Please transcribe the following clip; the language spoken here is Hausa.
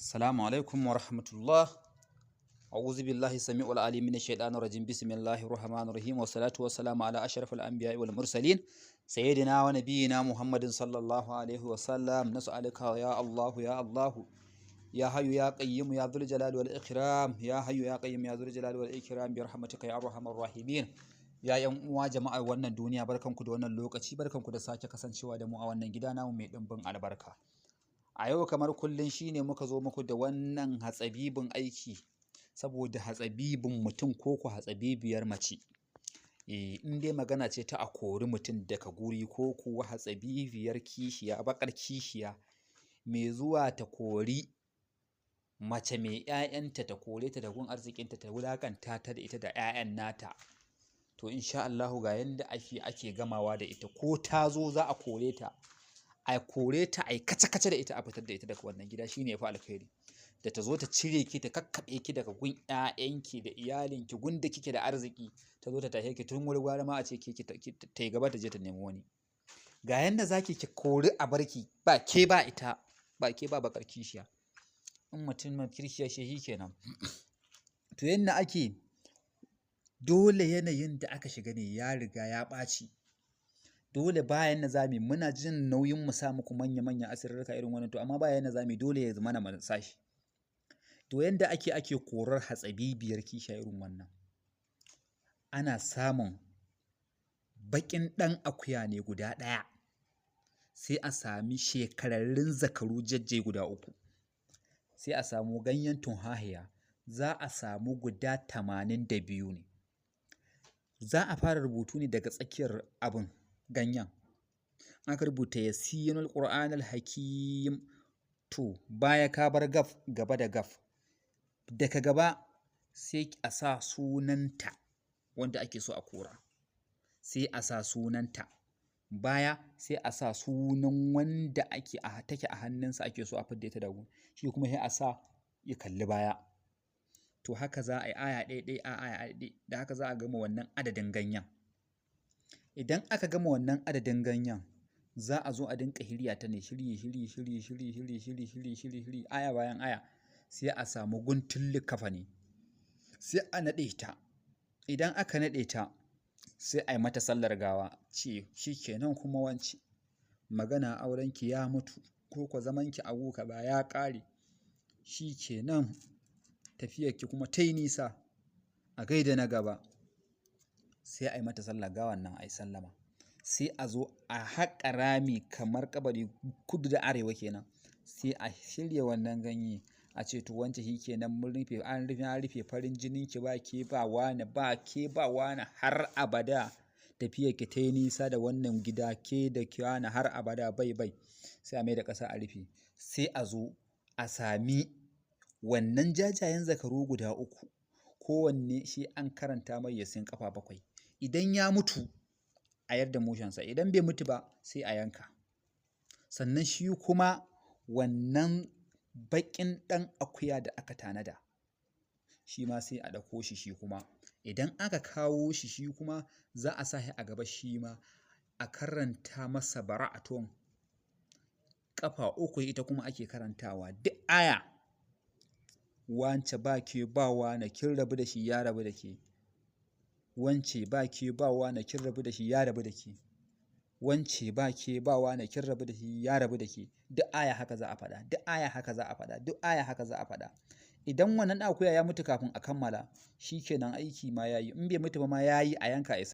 Assalamu alaikum wa rahmatullah. A'udhu billahi sami'ul alim minash shaitanir rajim. Bismillahir rahmanir rahim. Wa salatu wa salamu ala ashrafil anbiya'i wal mursalin. Sayyidina wa nabiyyina Muhammadin sallallahu alaihi wa sallam. Nas'aluka ya Allah ya Allah. Ya hayyu ya qayyum ya dhul jalali wal ikram. Ya hayyu ya qayyum ya dhul jalali wal ikram bi rahmatika ya arhamar rahimin. Ya yan uwa jama'ar wannan duniya, barkanku da wannan lokaci, barkanku da sake kasancewa da mu a wannan gida namu mai dimbin albarka. A yau kamar kullum shine muka zo muku da wannan hatsabibin aiki, saboda hatsabibin mutum ko ku hatsabibiyar mace. In dai magana ce ta a kori mutum daga guri ko kuwa hatsabibiyar kishiya, bakar kishiya mai zuwa ta kori mace mai 'ya'yanta, ta kore ta da gun arzikinta, ta wulakanta ta da ita da 'ya'yan nata. To insha Allahu ga yanda ake gamawa da ita, ko ta zo za a kore ta, a kore ta a yi kace-kace da ita, a fitar da ita daga wannan gida shine yafi alkhairi. Da ta zo ta cire ki, ta kakkaɓe ki daga gun 'ya'yanki da iyalinki, gun da kike da arziki, ta zo ta tashe ki tun wuri gwara ma a ce ta yi gaba ta je ta nemi wani. Ga yanda zaki ki kori a barki, ba ke ba ita, ba ke ba bakar kishiya. In mutum mai kishiya shi kenan. To yanda ake, dole yanayin da aka shiga ne ya riga ya ɓaci. Dole bayan na zami, muna jin nauyin mu sa muku manya-manyan asirarka irin wannan, to amma bayan na zami dole ya zama na sashi. To yanda ake korar hatsabibiyar kishiya irin wannan, ana samun baƙin ɗan akuya ne guda ɗaya, sai a sami shekararrun zakaru jajjai guda 3, sai a samu ganyen tunhahiya, za a samu guda 82 ne. Za a fara rubutu ne daga tsakiyar abin ganyen. Aka rubuta yasinul qur'anul hakim, to baya ka bar gaf, gaba da gaf, daga gaba sai a sa sunanta wanda ake so a kora, sai a sa sunanta, baya sai a sa sunan wanda take a hannunsa ake so a fidda ta da gun, shi kuma sai a sa ya kalli baya. To haka za a yi aya ɗaya a aya ɗaya, da haka za a gama wannan adadin ganyen. Idan aka gama wannan adadin ganyen, za a zo a dinka hirya ta ne, shiri aya bayan aya, sai a samu guntun likafani, sai a naɗe ta. Idan aka naɗe ta, sai a yi mata sallar gawa, ce shi kenan kuma wance, magana aurenki ya mutu, ko kwa zamanki a guka ba ya ƙare, shi kenan tafiyarki kuma ta yi nisa, a gaida na gaba. Sai a yi mata sallar gawan nan, a yi sallama, sai a zo a haƙa rami kamar kabari kudu da arewa kenan, sai a shirya wannan ganye, a ce to wance shi kenan mun rufe, an rufe farin jininki, ba ke ba wani, ba ke ba wani har abada, tafiyarki ta yi nisa da wannan gida, ke da wani har abada bai. Sai a mai da ƙasa a rufe, sai a zo a sami wannan jajayen zakaru guda 3, kowanne shi an karanta mai yasin ƙafa 7. Idan ya mutu a yarda mushensa, idan bai mutu ba sai a yanka. Sannan shi kuma wannan baƙin ɗan akuya da aka tanada, shi ma sai a ɗauko shi kuma. Idan aka kawo shi kuma za a sa shi a gaba, shi ma a karanta masa bara'atun ƙafa 3, ita kuma ake karantawa duk aya. Wance ba ke ba wani, kin rabu da shi ya rabu da ke. Wance ba ke ba wani, kin rabu da shi ya rabu da ke. Wance ba ke ba wani, kin rabu da shi ya rabu da ke. Duk aya haka za a faɗa, duk aya haka za a faɗa, duk aya haka za a faɗa. Idan wannan akuya ya mutu kafin a kammala, shi kenan aiki ma ya yi. In bai mutu ba ma ya yi, a yanka a